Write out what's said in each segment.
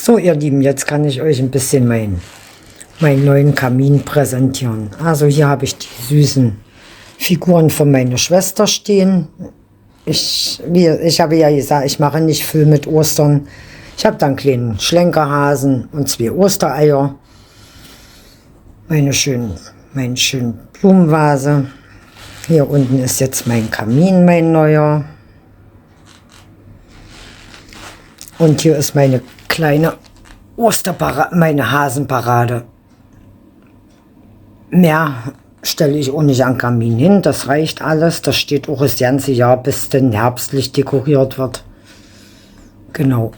So, ihr Lieben, jetzt kann ich euch ein bisschen meinen neuen Kamin präsentieren. Also hier habe ich die süßen Figuren von meiner Schwester stehen. Ich habe ja gesagt, ich mache nicht viel mit Ostern. Ich habe dann einen kleinen Schlenkerhasen und 2 Ostereier. Meine schönen Blumenvase. Hier unten ist jetzt mein Kamin, mein neuer. Und hier ist meine kleine meine Hasenparade. Mehr stelle ich auch nicht an den Kamin hin, das reicht alles. Das steht auch das ganze Jahr, bis dann herbstlich dekoriert wird. Genau.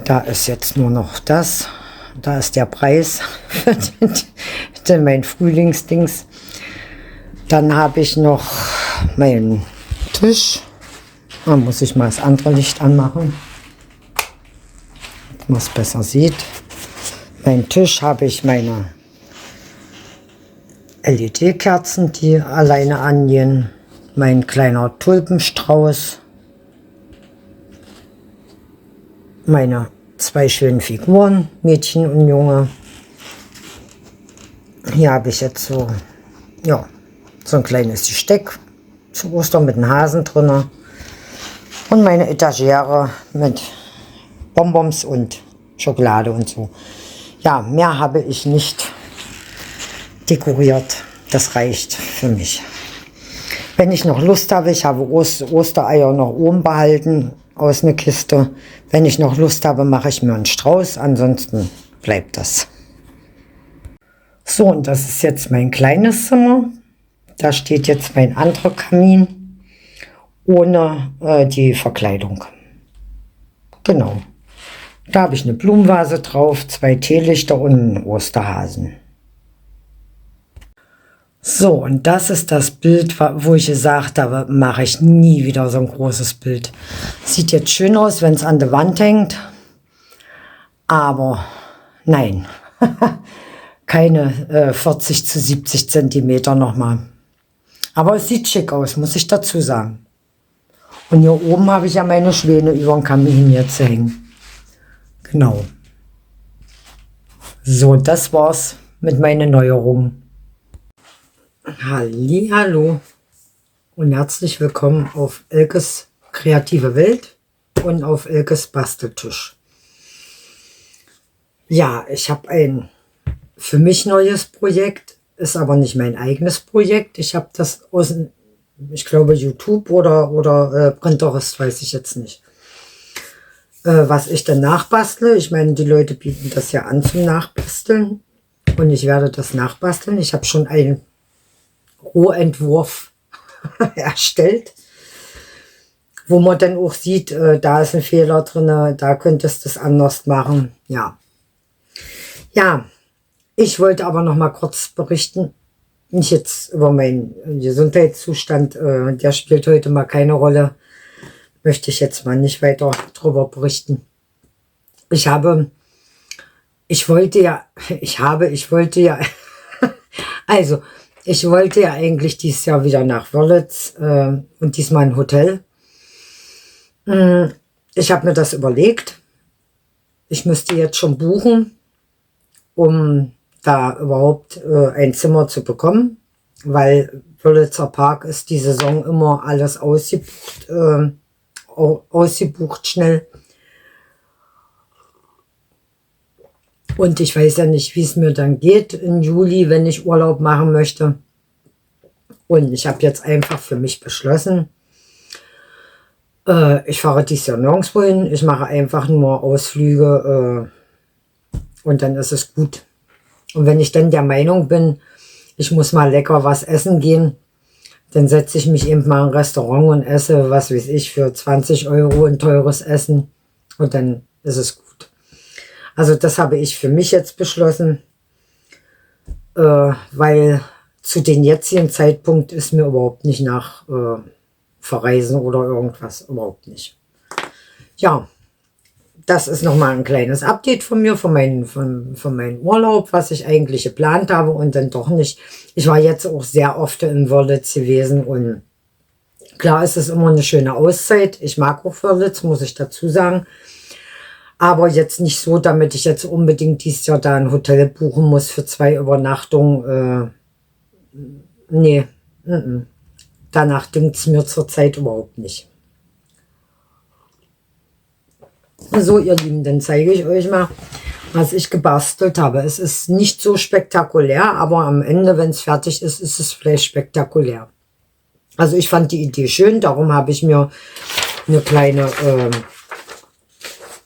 Da ist jetzt nur noch das. Da ist der Preis für mein Frühlingsdings. Dann habe ich noch meinen Tisch. Da muss ich mal das andere Licht anmachen, dass man es besser sieht. Mein Tisch habe ich meine LED-Kerzen, die alleine angehen. Mein kleiner Tulpenstrauß. Meine 2 schönen Figuren, Mädchen und Junge. Hier habe ich jetzt so ein kleines Gesteck zu Ostern mit einem Hasen drin. Und meine Etagere mit Bonbons und Schokolade und so. Ja, mehr habe ich nicht dekoriert. Das reicht für mich. Wenn ich noch Lust habe, ich habe Ostereier noch oben behalten aus einer Kiste. Wenn ich noch Lust habe, mache ich mir einen Strauß. Ansonsten bleibt das. So, und das ist jetzt mein kleines Zimmer. Da steht jetzt mein anderer Kamin. Ohne die Verkleidung. Genau. Da habe ich eine Blumenvase drauf, 2 Teelichter und einen Osterhasen. So, und das ist das Bild, wo ich gesagt habe, mache ich nie wieder so ein großes Bild. Sieht jetzt schön aus, wenn es an der Wand hängt. Aber nein. Keine 40 zu 70 Zentimeter nochmal. Aber es sieht schick aus, muss ich dazu sagen. Und hier oben habe ich ja meine Schwäne über den Kamin jetzt hängen. Genau. So, das war's mit meinen Neuerungen. Hallihallo und herzlich willkommen auf Elkes kreative Welt und auf Elkes Basteltisch. Ja, ich habe ein für mich neues Projekt, ist aber nicht mein eigenes Projekt. Ich habe das aus, ich glaube, YouTube oder Pinterest, weiß ich jetzt nicht. Was ich dann nachbastle, ich meine, die Leute bieten das ja an zum Nachbasteln und ich werde das nachbasteln. Ich habe schon einen Rohentwurf erstellt, wo man dann auch sieht, da ist ein Fehler drin, da könntest du es anders machen. Ja, ich wollte aber noch mal kurz berichten, nicht jetzt über meinen Gesundheitszustand, der spielt heute mal keine Rolle. Möchte ich jetzt mal nicht weiter drüber berichten. Ich wollte ja, also, ich wollte ja eigentlich dieses Jahr wieder nach Wörlitz und diesmal ein Hotel. Ich habe mir das überlegt. Ich müsste jetzt schon buchen, um da überhaupt ein Zimmer zu bekommen, weil Wörlitzer Park ist die Saison immer alles ausgebucht schnell. Und ich weiß ja nicht, wie es mir dann geht im Juli, wenn ich Urlaub machen möchte. Und ich habe jetzt einfach für mich beschlossen, ich fahre dieses Jahr nirgendwo hin. Ich mache einfach nur Ausflüge und dann ist es gut. Und wenn ich dann der Meinung bin, ich muss mal lecker was essen gehen, dann setze ich mich eben mal in ein Restaurant und esse, was weiß ich, für 20 € ein teures Essen. Und dann ist es gut. Also das habe ich für mich jetzt beschlossen, weil zu dem jetzigen Zeitpunkt ist mir überhaupt nicht nach Verreisen oder irgendwas, überhaupt nicht. Ja, das ist nochmal ein kleines Update von mir, von meinem Urlaub, was ich eigentlich geplant habe und dann doch nicht. Ich war jetzt auch sehr oft in Wörlitz gewesen und klar ist es immer eine schöne Auszeit. Ich mag auch Wörlitz, muss ich dazu sagen. Aber jetzt nicht so, damit ich jetzt unbedingt dieses Jahr da ein Hotel buchen muss für 2 Übernachtungen. Nee, danach dünkt es mir zurzeit überhaupt nicht. So, ihr Lieben, dann zeige ich euch mal, was ich gebastelt habe. Es ist nicht so spektakulär, aber am Ende, wenn es fertig ist, ist es vielleicht spektakulär. Also ich fand die Idee schön, darum habe ich mir eine kleine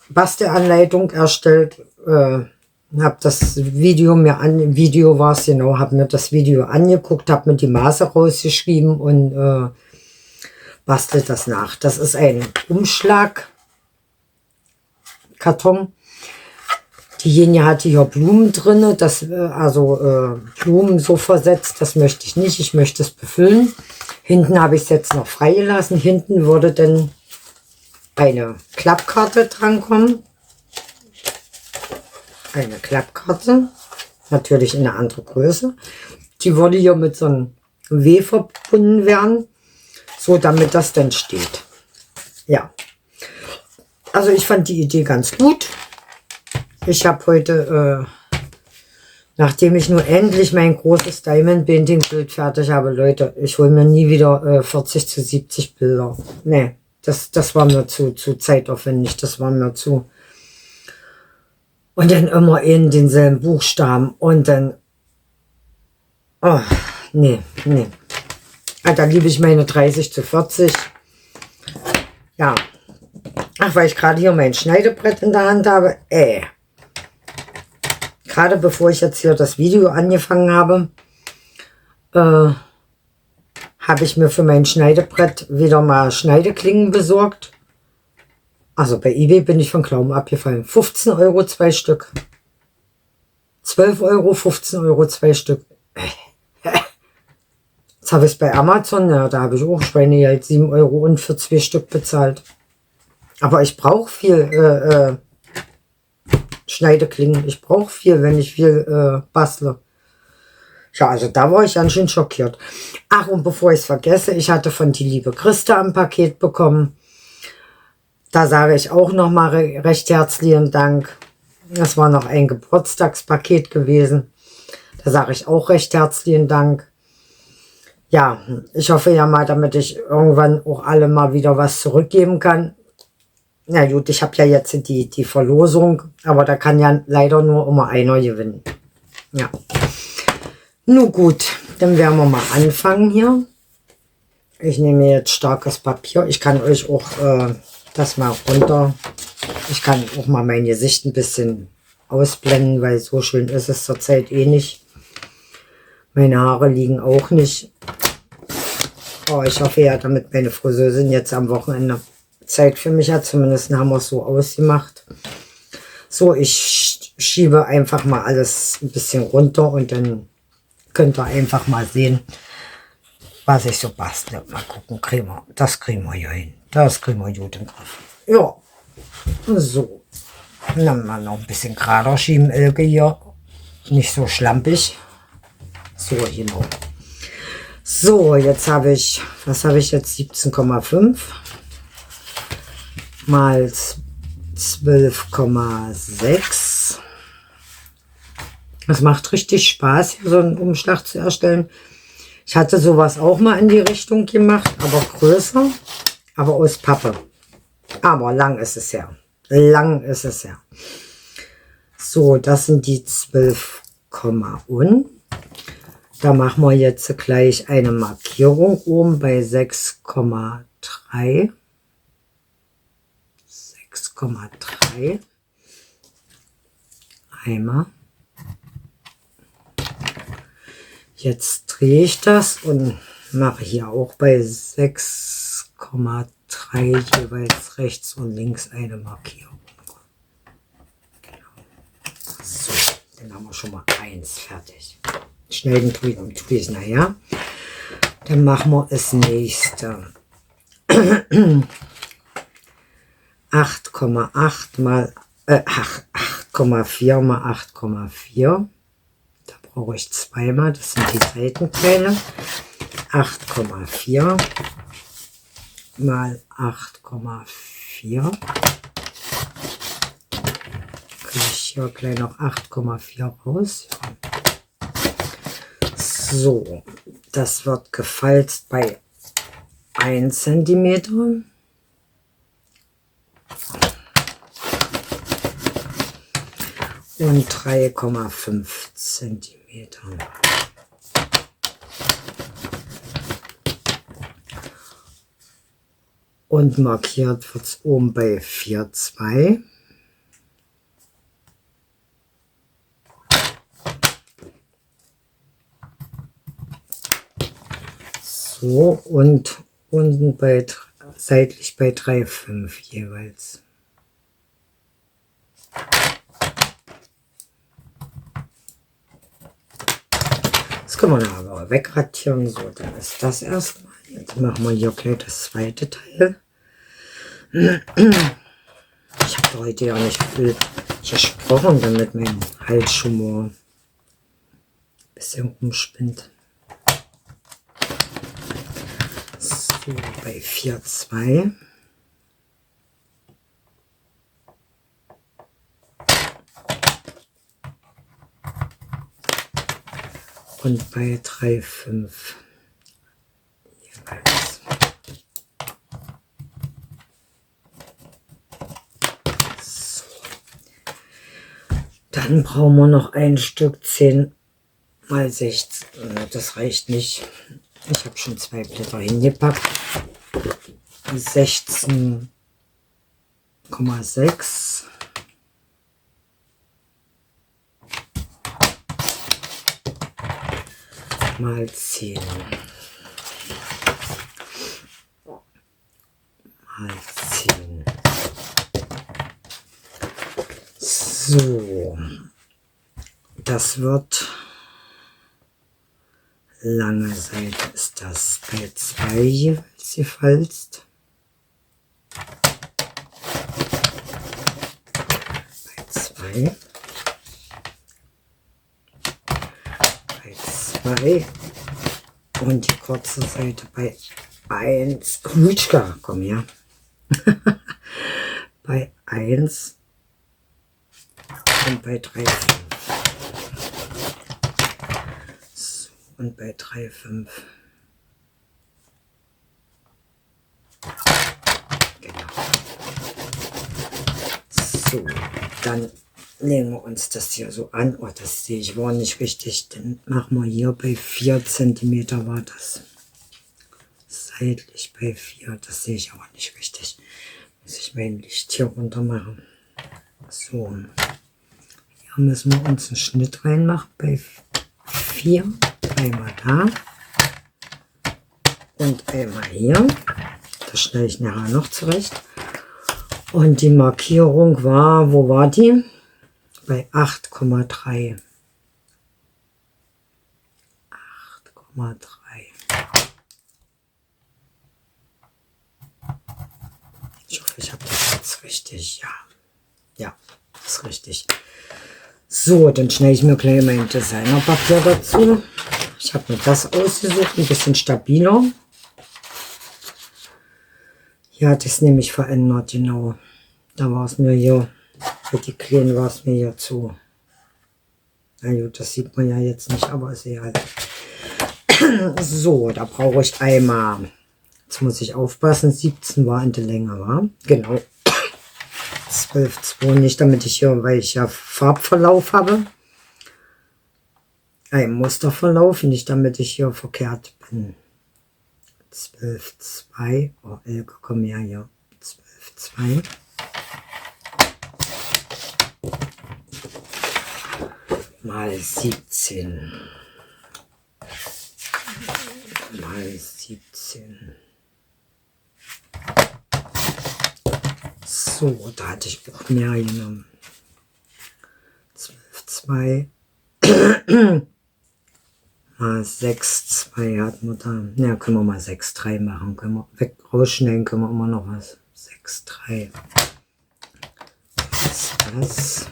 Bastelanleitung erstellt. Habe das Video Video war es genau, habe mir das Video angeguckt, habe mir die Maße rausgeschrieben und bastelt das nach. Das ist ein Umschlagkarton. Diejenige hatte hier Blumen drin, Blumen so versetzt, das möchte ich nicht, ich möchte es befüllen. Hinten habe ich es jetzt noch freigelassen, hinten würde dann eine Klappkarte drankommen. Eine Klappkarte, natürlich in einer anderen Größe. Die würde hier mit so einem W verbunden werden, so damit das dann steht. Ja, also ich fand die Idee ganz gut. Ich habe heute, nachdem ich nur endlich mein großes Diamond Painting Bild fertig habe, Leute, ich hole mir nie wieder 40 zu 70 Bilder. Nee, das war mir zu zeitaufwendig, das war mir zu. Und dann immer in denselben Buchstaben und dann, oh, nee. Da liebe ich meine 30 zu 40. Ja, ach, weil ich gerade hier mein Schneidebrett in der Hand habe, gerade bevor ich jetzt hier das Video angefangen habe, habe ich mir für mein Schneidebrett wieder mal Schneideklingen besorgt. Also bei eBay bin ich von Glauben abgefallen. 15 Euro 2 Stück. 12 Euro, 15 Euro 2 Stück. Jetzt habe ich es bei Amazon, ja, da habe ich auch Schweinegeld 7 Euro und für 2 Stück bezahlt. Aber ich brauche viel Schneideklingen. Ich brauche viel, wenn ich viel bastle. Ja, also da war ich ganz schön schockiert. Ach, und bevor ich es vergesse, ich hatte von die liebe Christa ein Paket bekommen. Da sage ich auch nochmal recht herzlichen Dank. Das war noch ein Geburtstagspaket gewesen. Da sage ich auch recht herzlichen Dank. Ja, ich hoffe ja mal, damit ich irgendwann auch alle mal wieder was zurückgeben kann. Na gut, ich habe ja jetzt die Verlosung, aber da kann ja leider nur immer einer gewinnen. Ja. Nun gut, dann werden wir mal anfangen hier. Ich nehme jetzt starkes Papier. Ich kann euch auch das mal runter. Ich kann auch mal mein Gesicht ein bisschen ausblenden, weil so schön ist es zurzeit eh nicht. Meine Haare liegen auch nicht. Oh, ich hoffe ja, damit meine Friseurin jetzt am Wochenende Zeit für mich hat. Zumindest haben wir es so ausgemacht. So, ich schiebe einfach mal alles ein bisschen runter und dann könnt ihr einfach mal sehen, was ich so bastle. Mal gucken, das kriegen wir hier hin. Das kriegen wir gut im Griff. Ja, so. Dann mal noch ein bisschen gerader schieben, Elke hier. Nicht so schlampig. So, genau. So, jetzt habe ich, was habe ich jetzt? 17,5 mal 12,6. Das macht richtig Spaß, hier so einen Umschlag zu erstellen. Ich hatte sowas auch mal in die Richtung gemacht, aber größer, aber aus Pappe. Aber lang ist es her. Lang ist es her. So, das sind die 12, und. Da machen wir jetzt gleich eine Markierung oben bei 6,3. 6,3. Einmal. Jetzt drehe ich das und mache hier auch bei 6,3 jeweils rechts und links eine Markierung. Genau. So, dann haben wir schon mal 1 fertig. Schneiden tue ich es nachher. Dann machen wir das nächste. 8,8 mal 8,4 mal 8,4. Da brauche ich zweimal, das sind die Seitenteile. 8,4 mal 8,4. hier gleich noch 8,4 raus. So, das wird gefalzt bei 1 cm. Und 3,5 cm. Und markiert wird es oben bei 4,2. So, und unten seitlich bei 3,5 jeweils. Das können wir aber wegradieren. So, dann ist das erstmal. Jetzt machen wir hier gleich das zweite Teil. Ich habe heute ja nicht viel gesprochen, damit mein Hals schon mal ein bisschen rumspinnt. So, bei 4,2. Und bei 3,5 jeweils. So. Dann brauchen wir noch ein Stück 10 mal 16. Das reicht nicht. Ich habe schon 2 Blätter hingepackt. 16,6. Mal 10. Mal 10. So. Das wird lange Seite ist das bei 2 jeweils gefalzt. Bei 2. Bei 2. Und die kurze Seite bei 1. Rutschka, komm her. Bei 1 und bei 3,5. So, und bei 3,5. Genau. So, dann legen wir uns das hier so an. Oh, das sehe ich war nicht richtig. Dann machen wir hier bei 4 cm war das. Seitlich bei 4. Das sehe ich aber nicht richtig. Muss ich mein Licht hier runter machen. So. Hier müssen wir uns einen Schnitt reinmachen bei 4. Einmal da. Und einmal hier. Das schneide ich nachher noch zurecht. Und die Markierung war, wo war die? Bei 8,3. 8,3. Ich hoffe, ich habe das jetzt richtig. Ja. Ja, das ist richtig. So, dann schneide ich mir gleich mein Designerpapier dazu. Ich habe mir das ausgesucht, ein bisschen stabiler. Hier hatte ich es nämlich verändert, genau. Da war es mir hier, für die Kleinen war es mir hier zu. Na gut, das sieht man ja jetzt nicht, aber ist egal. So, da brauche ich einmal, jetzt muss ich aufpassen, 17 war in der Länge, war? Genau. 12,2 nicht, damit ich hier, weil ich ja Farbverlauf habe. Ein Musterverlauf, nicht damit ich hier verkehrt bin. 12,2. Oh, Elke, komm her hier. 12,2. Mal 17. Mal 17. So, da hatte ich auch mehr genommen. 12,2. Mal 6,2 hatten wir da. Ja, können wir mal 6,3 machen. Können wir rausschneiden, können wir immer noch was. 6,3. Was ist das?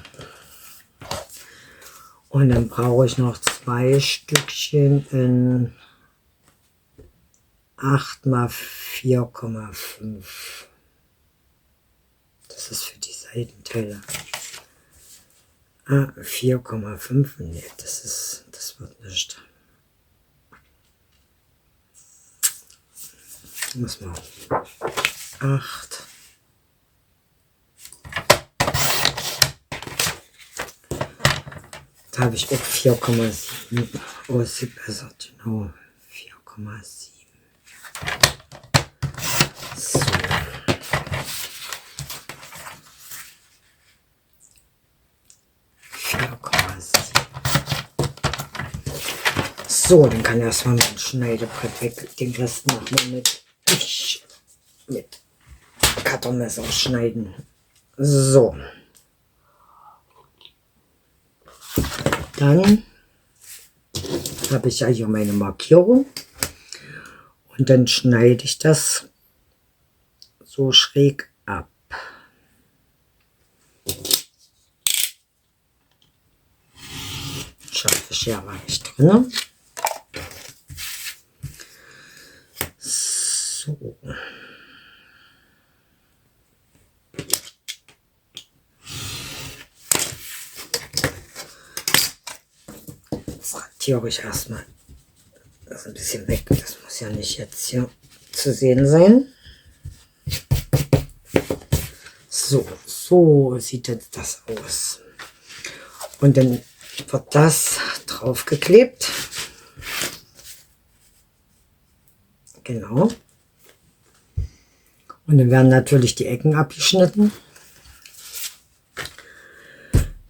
Und dann brauche ich noch 2 Stückchen in 8 mal 4,5. Das ist für die Seitenteile. 4,5. Nee, das wird nicht. Muss man 8. Da habe ich auch 4,7. Oh, es sieht besser. Genau, 4,7. So. So, dann kann erstmal mein Schneidebrett weg. Den Rest machen wir mit Cuttermesser schneiden. So. Dann habe ich ja hier meine Markierung. Und dann schneide ich das so schräg ab. Scharfe Schere habe ich drin. So. Jetzt radiere ich erstmal das ein bisschen weg. Das muss ja nicht jetzt hier zu sehen sein. So sieht jetzt das aus. Und dann wird das draufgeklebt. Genau. Und dann werden natürlich die Ecken abgeschnitten.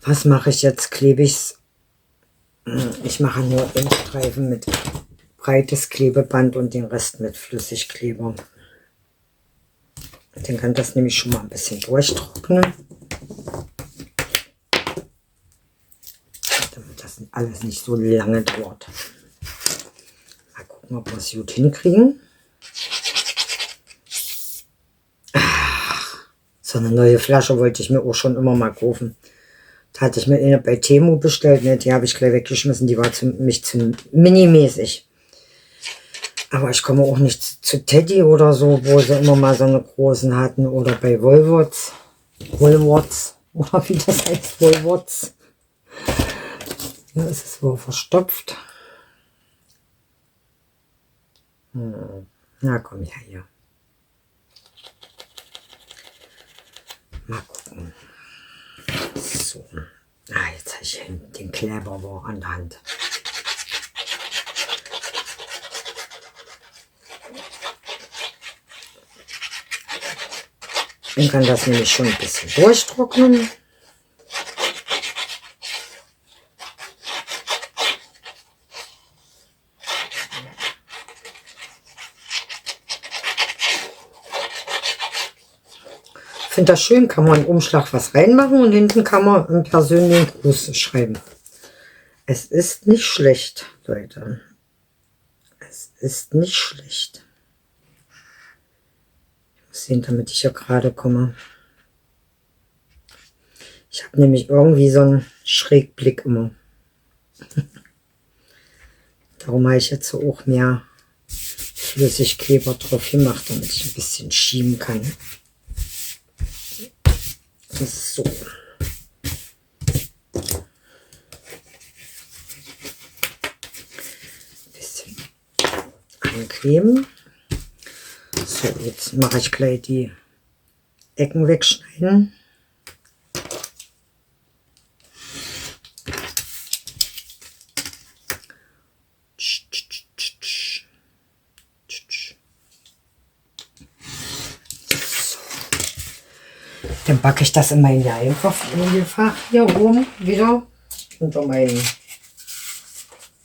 Was mache ich jetzt? Klebe ich es? Ich mache nur einen Streifen mit breites Klebeband und den Rest mit Flüssigkleber. Dann kann das nämlich schon mal ein bisschen durchtrocknen. Damit das alles nicht so lange dauert. Mal gucken, ob wir es gut hinkriegen. So eine neue Flasche wollte ich mir auch schon immer mal kaufen. Da hatte ich mir eine bei Temu bestellt. Ne? Die habe ich gleich weggeschmissen. Die war für mich zu minimäßig. Aber ich komme auch nicht zu Teddy oder so, wo sie immer mal so eine großen hatten. Oder bei Woolworths. Woolworths. Oder wie das heißt. Woolworths. Da ist es wohl verstopft. Na komm her hier. Mal gucken. So. Jetzt habe ich den Kleber an der Hand. Dann kann das nämlich schon ein bisschen durchtrocknen. Ich finde das schön, kann man im Umschlag was reinmachen und hinten kann man einen persönlichen Gruß schreiben. Es ist nicht schlecht, Leute. Es ist nicht schlecht. Ich muss sehen, damit ich ja gerade komme. Ich habe nämlich irgendwie so einen Schrägblick immer. Darum habe ich jetzt so auch mehr Flüssigkleber drauf gemacht, damit ich ein bisschen schieben kann. So. Bisschen einkleben. So, jetzt mache ich gleich die Ecken wegschneiden. Dann packe ich das in mein Einkaufsfach hier oben wieder unter mein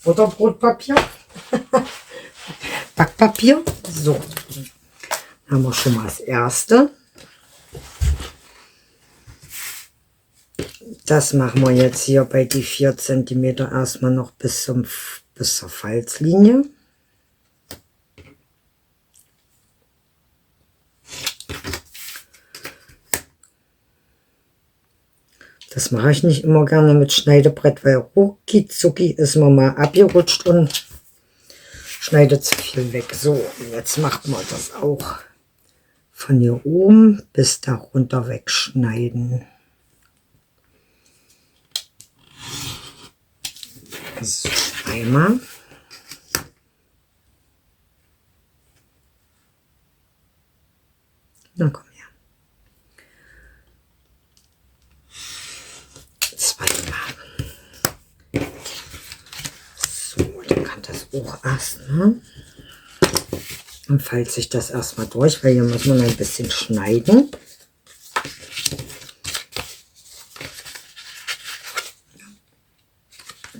Butterbrotpapier. Backpapier. So, dann haben wir schon mal das erste. Das machen wir jetzt hier bei die 4 cm erstmal noch bis zur Falzlinie. Das mache ich nicht immer gerne mit Schneidebrett, weil rucki zucki ist man mal abgerutscht und schneidet zu viel weg. So, jetzt macht man das auch von hier oben bis da runter wegschneiden. So, einmal. Na komm her. Zweimal. So, dann kann das auch erstmal. Und falze ich das erstmal durch, weil hier muss man ein bisschen schneiden.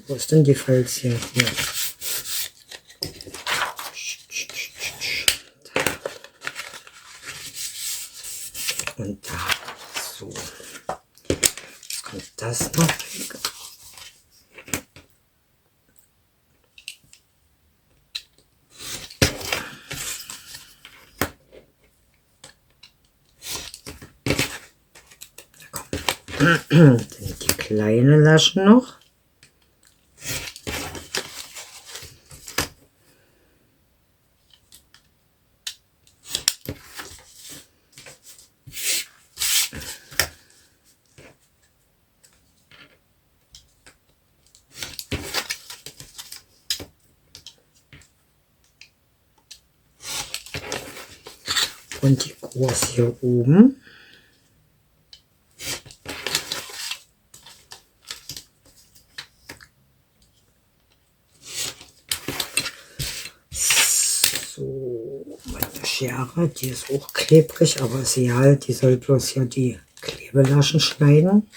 Wo ist denn die Falz hier? Hier. Und da. So. Jetzt kommt das noch weg. Dann die kleine Lasche noch. Und die große hier oben. So, meine Schere, die ist auch klebrig, aber ist egal, die soll bloß hier die Klebelaschen schneiden.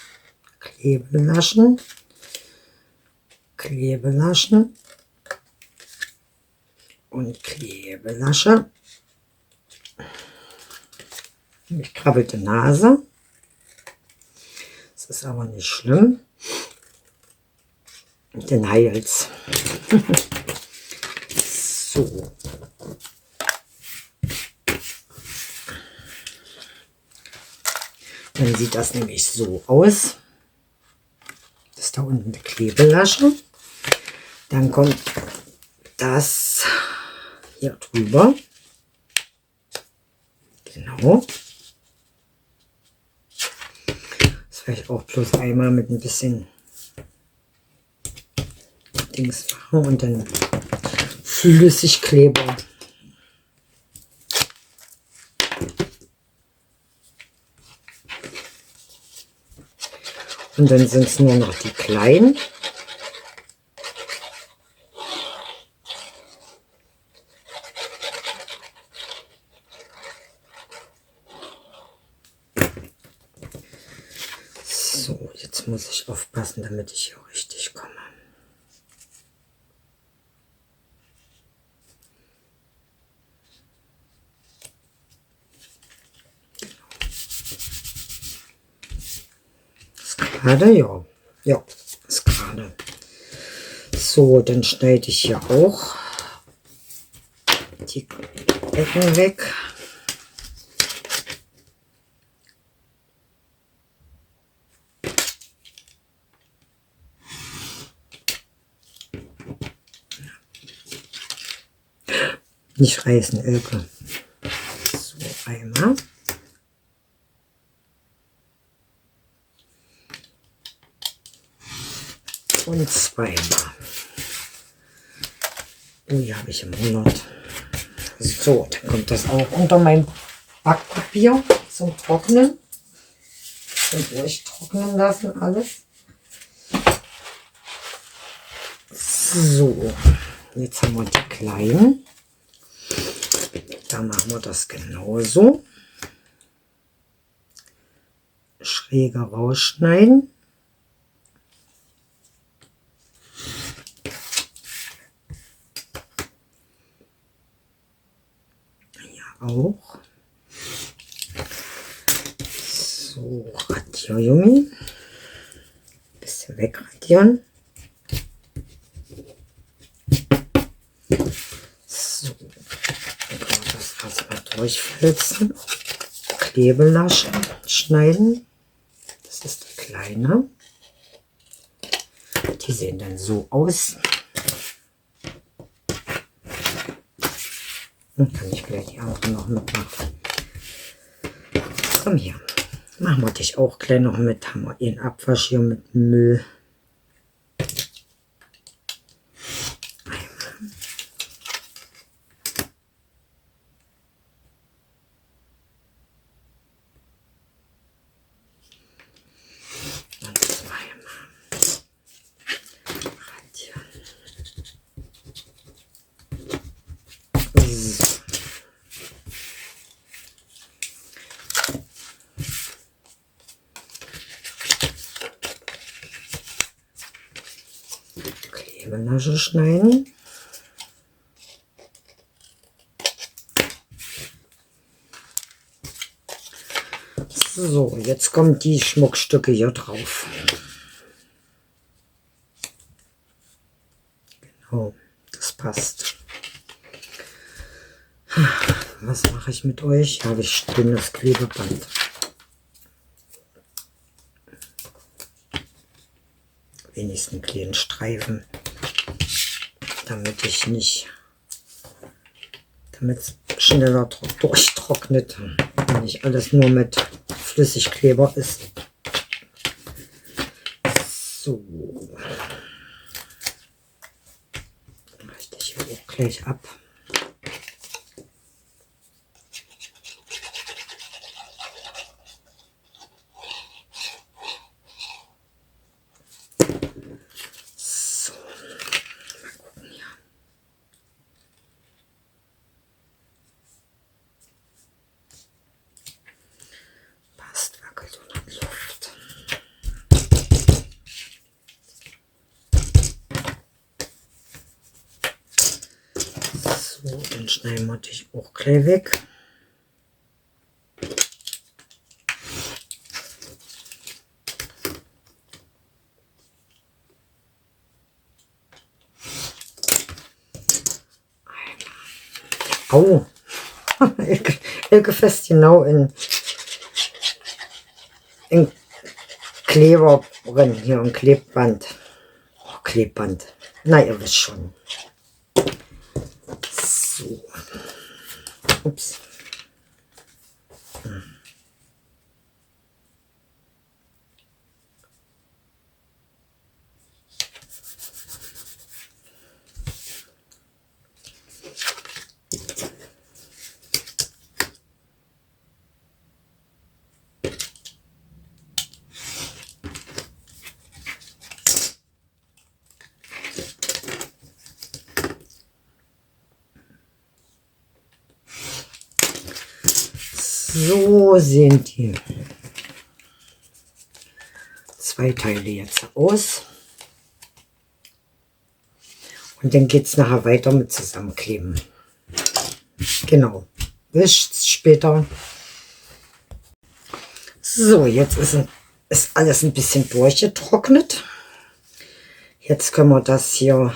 Klebelaschen. Klebelaschen. Und Klebelasche. Ich krabbelte Nase. Das ist aber nicht schlimm. Den heilt's. So. Dann sieht das nämlich so aus. Das ist da unten eine Klebelasche. Dann kommt das hier drüber. Genau. Das werde ich auch bloß einmal mit ein bisschen Dings machen und dann Flüssigkleber. Und dann sind es nur noch die kleinen. So, jetzt muss ich aufpassen, damit ich hier richtig komme. Ist gerade, ja. Ja, ist gerade. So, dann schneide ich hier auch die Ecken weg. Nicht reißen, Elke. So, einmal. Und zweimal. Oh, hier habe ich im Monat. So, dann kommt das auch unter mein Backpapier zum Trocknen. Und durchtrocknen lassen alles. So, jetzt haben wir die kleinen. Da machen wir das genauso. Schräger rausschneiden. Ja, auch. So, Radiergummi. Bisschen wegradieren. So, dann kann man das erstmal durchfilzen. Klebelasche schneiden. Das ist die kleine. Die sehen dann so aus. Dann kann ich gleich die andere noch mitmachen. Komm hier. Machen wir dich auch gleich noch mit. Haben wir ihren Abwasch hier mit Müll. Klebelasche schneiden. So, jetzt kommen die Schmuckstücke hier drauf. Genau, das passt. Was mache ich mit euch? Habe ich dünnes Klebeband. Wenigstens einen kleinen Streifen, damit ich nicht, damit es schneller durchtrocknet, wenn nicht alles nur mit Flüssigkleber ist. So, richte ich hier auch gleich ab. So, dann schneiden wir dich auch gleich weg. Au! Elke fest genau in Kleber drin, hier ein Klebband. Oh, Klebband. Na, ihr wisst schon. So. Ups. So sehen die zwei Teile jetzt aus. Und dann geht es nachher weiter mit Zusammenkleben. Genau. Bis später. So, jetzt ist alles ein bisschen durchgetrocknet. Jetzt können wir das hier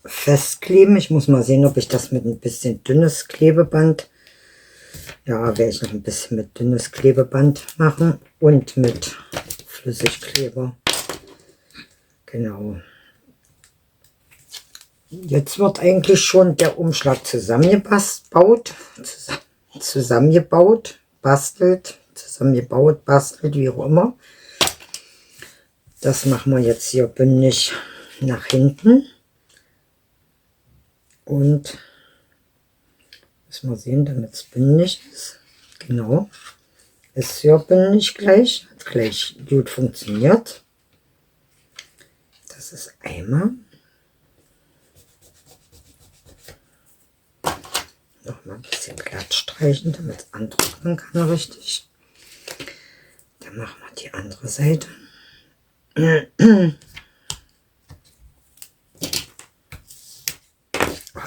festkleben. Ich muss mal sehen, ob ich das mit ein bisschen dünnes Klebeband, ja, werde ich noch ein bisschen mit dünnes Klebeband machen und mit Flüssigkleber. Genau. Jetzt wird eigentlich schon der Umschlag zusammengebaut, bastelt, wie auch immer. Das machen wir jetzt hier bündig nach hinten. Und müssen wir sehen, damit es bündig ist. Genau. Ist hier bündig gleich. Hat gleich gut funktioniert. Das ist einmal. Noch mal ein bisschen glatt streichen, damit es antrocknen kann richtig. Dann machen wir die andere Seite.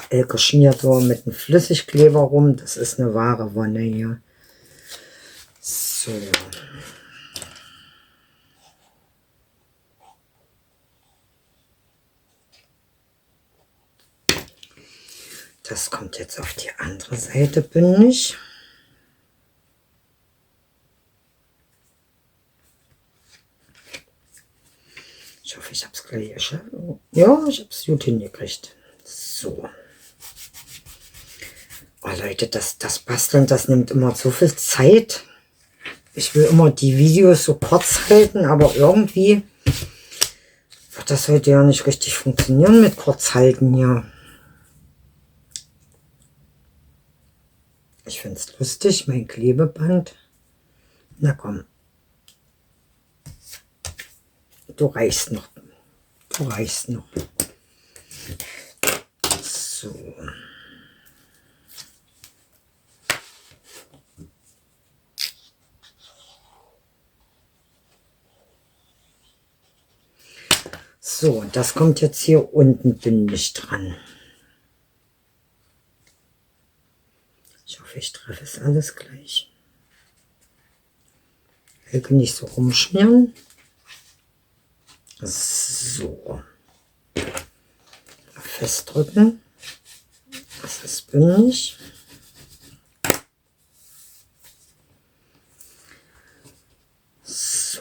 Elke schmiert so mit einem Flüssigkleber rum. Das ist eine wahre Wonne hier. So. Das kommt jetzt auf die andere Seite bündig. Ich hoffe, ich habe es gleich geschafft. Ja, ich habe es gut hingekriegt. So. Oh Leute, das Basteln, das nimmt immer so viel Zeit. Ich will immer die Videos so kurz halten, aber irgendwie wird das heute ja nicht richtig funktionieren mit kurz halten hier. Ich finde es lustig, mein Klebeband. Na komm. Du reichst noch. Du reichst noch. So. So, das kommt jetzt hier unten bündig dran. Ich hoffe, ich treffe es alles gleich. Ich will nicht so rumschmieren. So. Festdrücken. Das ist bündig. So.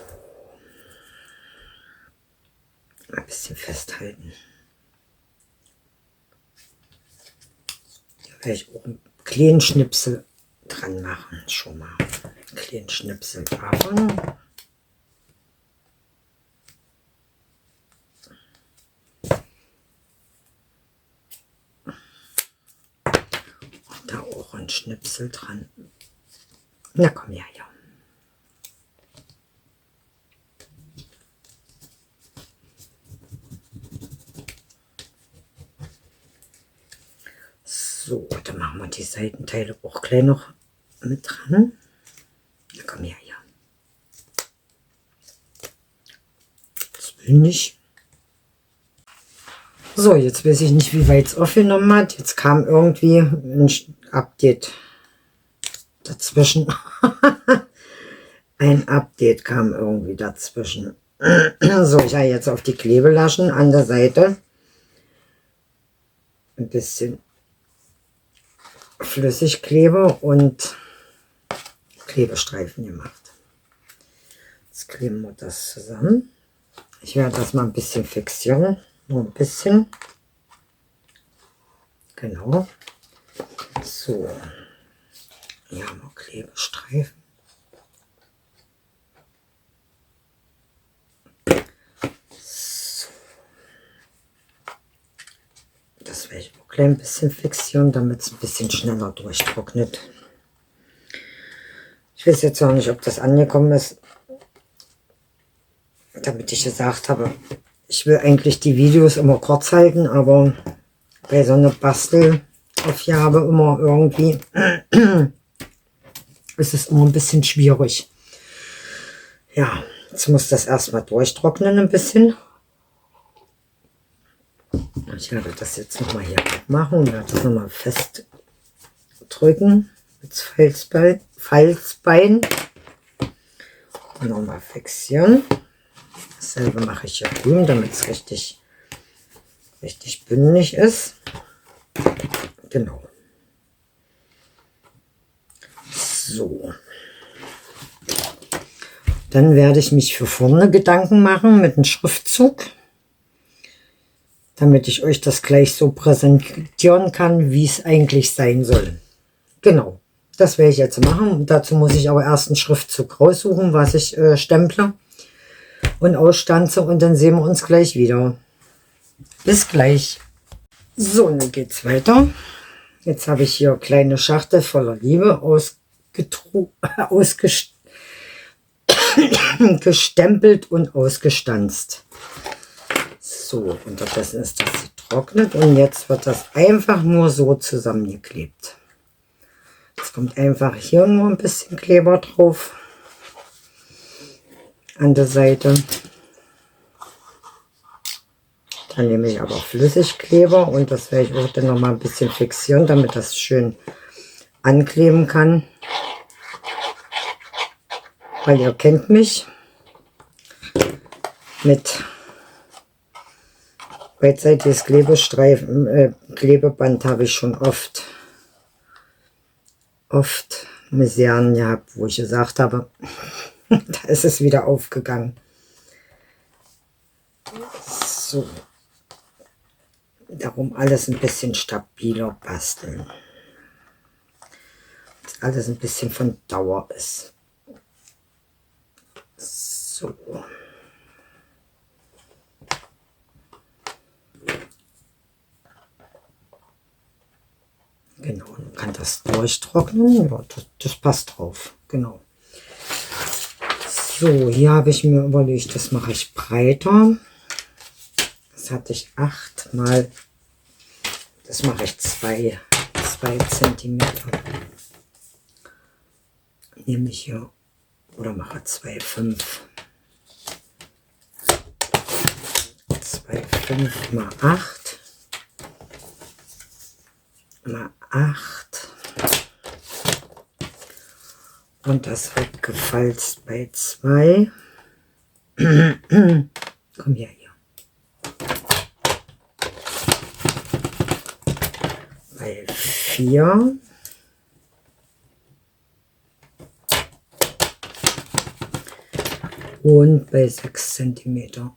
Ein bisschen festhalten. Da werde ich auch einen kleinen Schnipsel dran machen. Schon mal. Einen kleinen Schnipsel davon. Da auch ein Schnipsel dran. Na komm her, ja. So, dann machen wir die Seitenteile auch gleich noch mit dran. Na komm her, ja. Das will nicht. So, jetzt weiß ich nicht, wie weit es aufgenommen hat. Jetzt kam irgendwie ein Update dazwischen. Ein Update kam irgendwie dazwischen. So, ich habe jetzt auf die Klebelaschen an der Seite ein bisschen Flüssigkleber und Klebestreifen gemacht. Jetzt kleben wir das zusammen. Ich werde das mal ein bisschen fixieren. Nur ein bisschen. Genau. So. Hier haben wir Klebestreifen. So. Das werde ich auch gleich ein bisschen fixieren, damit es ein bisschen schneller durchtrocknet. Ich weiß jetzt auch nicht, ob das angekommen ist, damit ich gesagt habe, ich will eigentlich die Videos immer kurz halten, aber bei so einer Bastelaufgabe immer irgendwie ist es immer ein bisschen schwierig. Ja, jetzt muss das erstmal durchtrocknen ein bisschen. Ich werde das jetzt nochmal hier machen und werde das nochmal festdrücken mit Falzbein und nochmal fixieren. Dasselbe mache ich hier drüben, damit es richtig bündig ist. Genau. So. Dann werde ich mich für vorne Gedanken machen mit einem Schriftzug, damit ich euch das gleich so präsentieren kann, wie es eigentlich sein soll. Genau. Das werde ich jetzt machen. Dazu muss ich aber erst einen Schriftzug raussuchen, was ich stemple und ausstanze, und dann sehen wir uns gleich wieder. Bis gleich. So, nun geht's weiter. Jetzt habe ich hier kleine Schachtel voller Liebe gestempelt und ausgestanzt. So, unterdessen ist das getrocknet und jetzt wird das einfach nur so zusammengeklebt. Jetzt kommt einfach hier nur ein bisschen Kleber drauf an der Seite. Dann nehme ich aber Flüssigkleber und das werde ich auch dann noch mal ein bisschen fixieren, damit das schön ankleben kann. Weil ihr kennt mich mit beidseitiges Klebeband habe ich schon oft Miseren gehabt, wo ich gesagt habe, da ist es wieder aufgegangen. So. Darum alles ein bisschen stabiler basteln. Dass alles ein bisschen von Dauer ist. So. Genau, man kann das durchtrocknen. Ja, das passt drauf. Genau. So, hier habe ich mir überlegt, das mache ich breiter. Das hatte ich 8 mal, das mache ich 2 Zentimeter. Nehme ich hier, oder mache 2,5. 2,5. 5 mal 8 mal 8. Und das wird gefalzt bei 2. Komm her hier. Bei 4. Und bei 6 cm.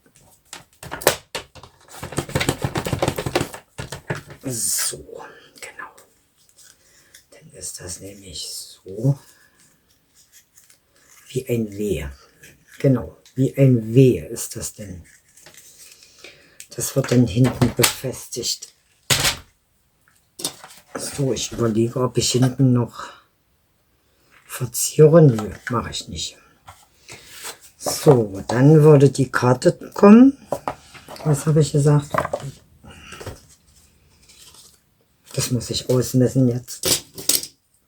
So, genau. Dann ist das nämlich so wie ein W. Genau, wie ein W ist das denn. Das wird dann hinten befestigt. So, ich überlege, ob ich hinten noch verziere. Nö, mache ich nicht. So, dann würde die Karte kommen. Was habe ich gesagt? Das muss ich ausmessen jetzt.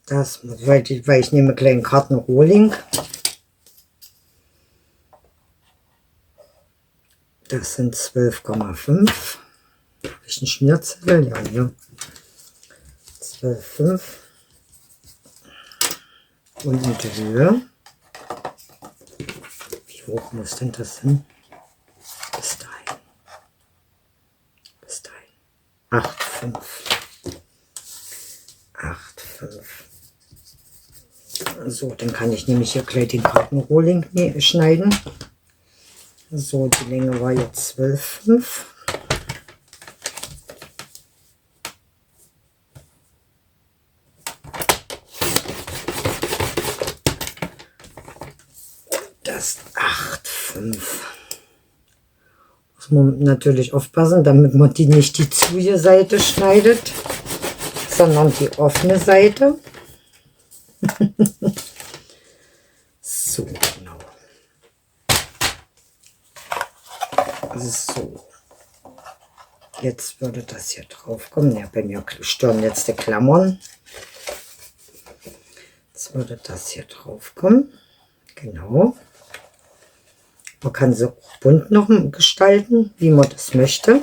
Das muss, weil ich nehme kleinen Kartenrohling. Das sind 12,5. Habe ich einen Schmierzettel? Ja, hier. 12,5. Und in der Höhe. Wie hoch muss denn das hin? Bis dahin. Bis dahin. 8,5. 8,5. So, dann kann ich nämlich hier gleich den Kartenrohling schneiden. So, die Länge war jetzt 12,5. Das 8,5. Muss man natürlich aufpassen, damit man nicht die zuje Seite schneidet, sondern die offene Seite. So, genau. So. Jetzt würde das hier drauf kommen. Ja, bei mir stören jetzt die Klammern. Jetzt würde das hier drauf kommen. Genau. Man kann sie auch bunt noch gestalten, wie man das möchte.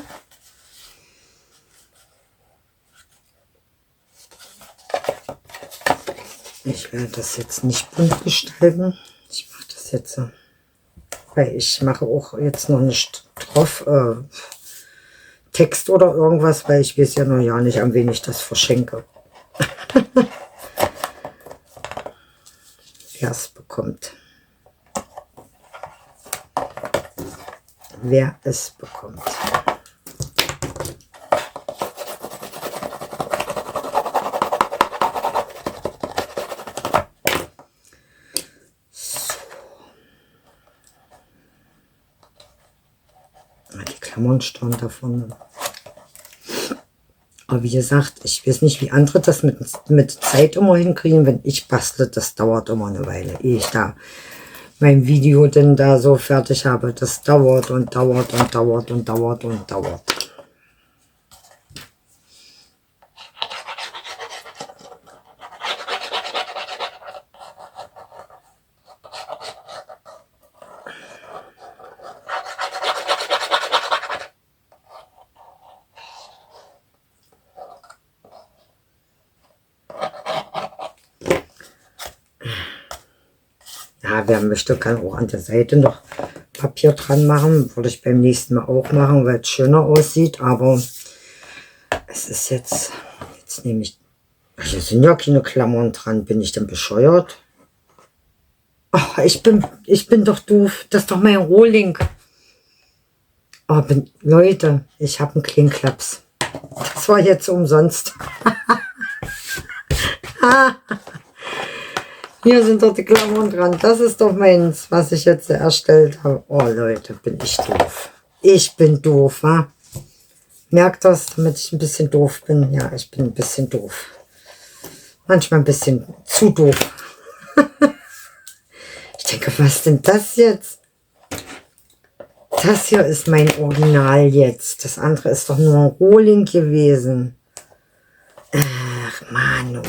Ich werde das jetzt nicht bunt gestalten. Ich mache das jetzt so. Weil ich mache auch jetzt noch nicht drauf Text oder irgendwas, weil ich weiß ja noch ja nicht, an wen ich das verschenke. Wer es bekommt. Wer es bekommt. Klammern stand davon. Aber wie gesagt, ich weiß nicht, wie andere das mit Zeit immer hinkriegen. Wenn ich bastle, das dauert immer eine Weile, ehe ich da mein Video denn da so fertig habe. Das dauert und dauert und dauert und dauert und dauert. Ja, wer möchte, kann auch an der Seite noch Papier dran machen. Würde ich beim nächsten Mal auch machen, weil es schöner aussieht. Aber es ist jetzt nehme ich, hier sind ja keine Klammern dran. Bin ich denn bescheuert? Ach, ich bin doch doof. Das ist doch mein Rohling. Oh, Leute, ich habe einen kleinen Klaps. Das war jetzt umsonst. Hier sind doch die Klammern dran. Das ist doch meins, was ich jetzt erstellt habe. Oh Leute, bin ich doof. Ich bin doof, wa? Merkt das, damit ich ein bisschen doof bin? Ja, ich bin ein bisschen doof. Manchmal ein bisschen zu doof. Ich denke, was denn das jetzt? Das hier ist mein Original jetzt. Das andere ist doch nur ein Rohling gewesen. Ach, Manu.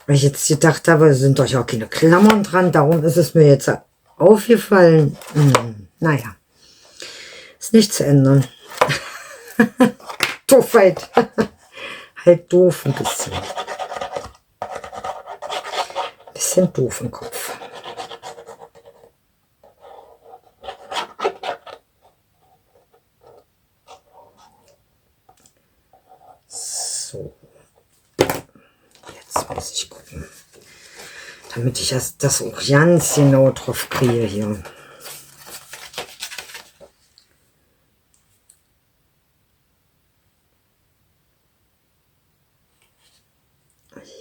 Weil ich jetzt gedacht habe, es sind doch ja auch keine Klammern dran, darum ist es mir jetzt aufgefallen. Naja, ist nicht zu ändern. Doofheit. Halt doof ein bisschen. Bisschen doof im Kopf. So. Jetzt muss ich gucken. Damit ich das auch ganz genau drauf kriege hier.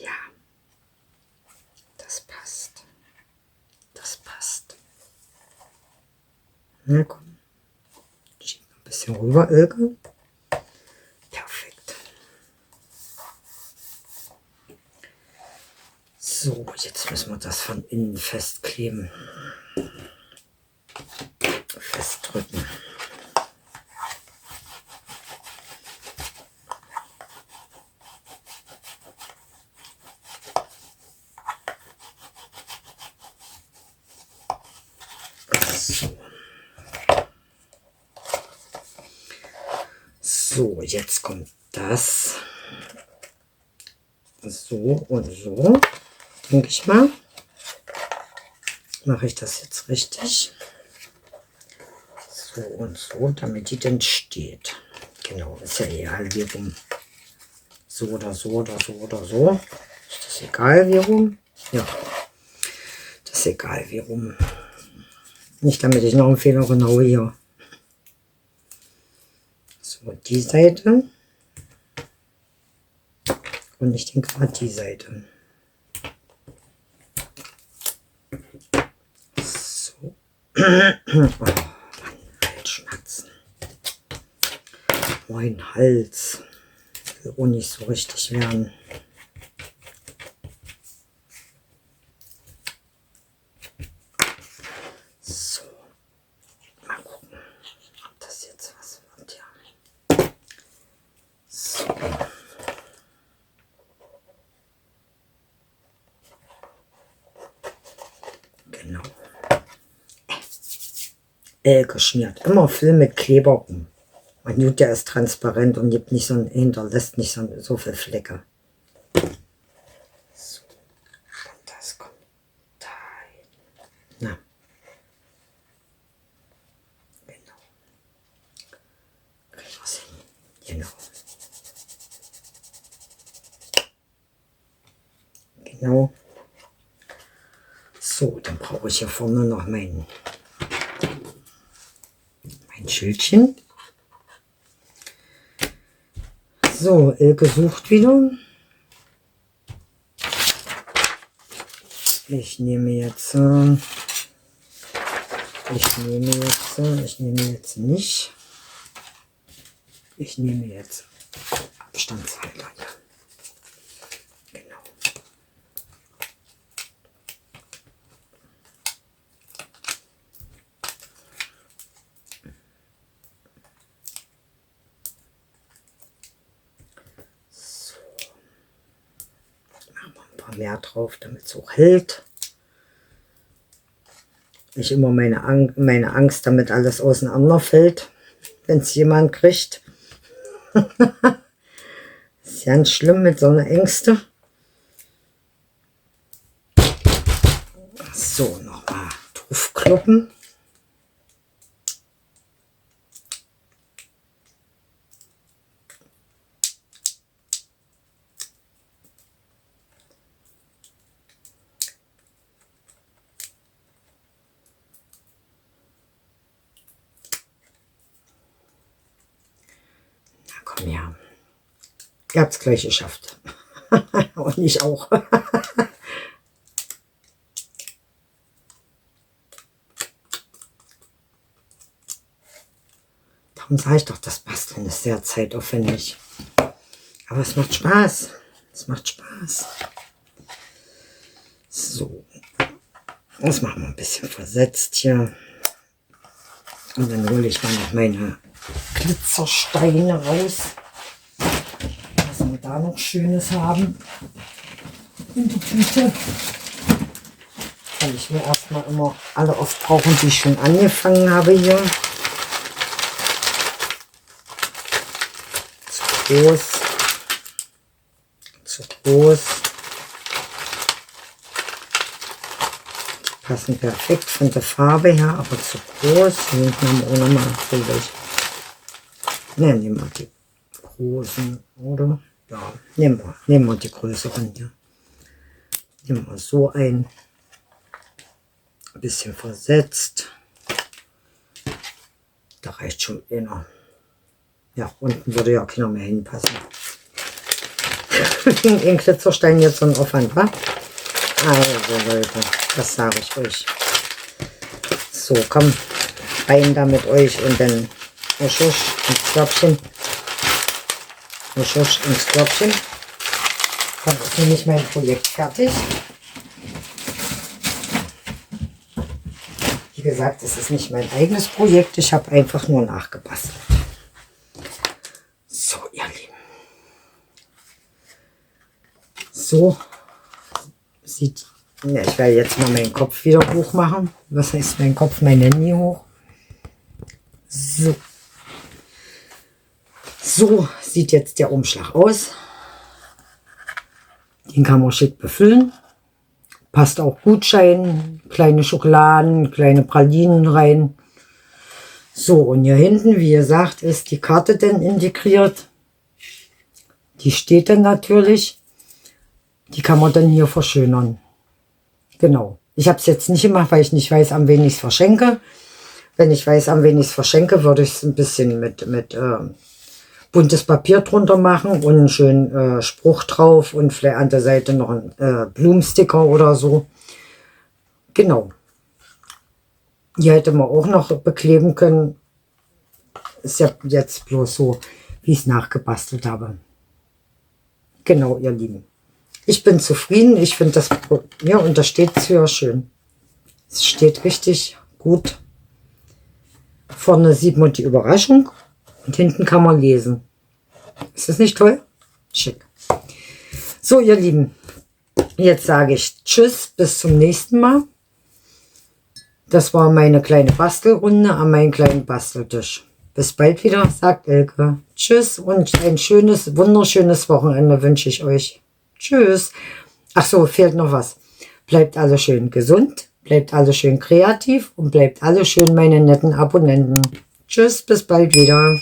Ja. Das passt. Das passt. Na komm. Schieb ein bisschen rüber, Ilke. Perfekt. So, jetzt müssen wir das von innen festkleben. Festdrücken. So, jetzt kommt das. So und so, denke ich mal. Mache ich das jetzt richtig. So und so, damit die dann steht. Genau, ist ja egal wie rum. So oder so oder so oder so. Ist das egal wie rum? Ja, das ist egal wie rum. Nicht damit ich noch einen Fehler genau hier. So, die Seite. Und ich denke mal die Seite. So. Oh Mann, Halsschmerzen. Mein Hals. Will auch nicht so richtig werden. So. Mal gucken, ob das jetzt was wird. Ja. So. Genau. Geschmiert. Immer Film mit Kleber um. Man tut, der ist transparent und gibt nicht so ein, hinterlässt nicht so viel Flecke. So. Und das kommt da hin. Na. Genau. Kriegen wir es hin. Genau. Genau. So, dann brauche ich hier vorne noch mein Schildchen. So, Ilke sucht wieder. Ich nehme jetzt nicht. Ich nehme jetzt Abstandshalter. Genau. Mehr drauf, damit es auch hält. Nicht immer meine Angst, damit alles auseinanderfällt, wenn es jemand kriegt. Ist ganz schlimm mit so einer Ängste. So, nochmal draufkloppen. Ja, ihr habt es gleich geschafft. Und ich auch. Darum sage ich doch, das Basteln ist sehr zeitaufwendig. Aber es macht Spaß. Es macht Spaß. So. Das machen wir ein bisschen versetzt hier. Und dann hole ich mal noch meine Glitzersteine raus. Was wir da noch Schönes haben. in die Tüte. Kann ich mir erstmal immer alle aufbrauchen, die ich schon angefangen habe hier. Zu groß. Zu groß. Die passen perfekt von der Farbe her, aber zu groß. Hier hinten haben wir auch nochmal welche. Ne, nehmen wir die großen, oder? Ja, nehmen wir die größeren hier. Nehmen wir so ein bisschen versetzt. Da reicht schon einer. Ja, unten würde ja keiner mehr hinpassen. Ein Glitzerstein jetzt so ein Aufwand, wa? Also Leute, das sage ich euch. So, komm, rein da mit euch und dann ins Körbchen. Ins Körbchen. Dann ist nämlich mein Projekt fertig. Wie gesagt, es ist nicht mein eigenes Projekt. Ich habe einfach nur nachgebastelt. So, ihr Lieben. So sieht... Ja, ich werde jetzt mal meinen Kopf wieder hoch machen. Was heißt mein Kopf? Mein Handy hoch. So. So sieht jetzt der Umschlag aus. Den kann man schick befüllen. Passt auch Gutschein, kleine Schokoladen, kleine Pralinen rein. So, und hier hinten, wie gesagt, ist die Karte dann integriert. Die steht dann natürlich. Die kann man dann hier verschönern. Genau. Ich habe es jetzt nicht gemacht, weil ich nicht weiß, an wen ich es verschenke. Wenn ich weiß, an wen ich es verschenke, würde ich es ein bisschen mit buntes Papier drunter machen und einen schönen Spruch drauf und vielleicht an der Seite noch ein Blumensticker oder so. Genau. Hier hätte man auch noch bekleben können. Ist ja jetzt bloß so, wie ich es nachgebastelt habe. Genau, ihr Lieben. Ich bin zufrieden. Ich finde das, ja, und da steht es ja schön. Es steht richtig gut. Vorne sieht man die Überraschung und hinten kann man lesen. Ist das nicht toll? Schick. So, ihr Lieben, jetzt sage ich Tschüss, bis zum nächsten Mal. Das war meine kleine Bastelrunde an meinem kleinen Basteltisch. Bis bald wieder, sagt Elke. Tschüss und ein schönes, wunderschönes Wochenende wünsche ich euch. Tschüss. Ach so, fehlt noch was. Bleibt alle schön gesund, bleibt alle schön kreativ und bleibt alle schön meine netten Abonnenten. Tschüss, bis bald wieder.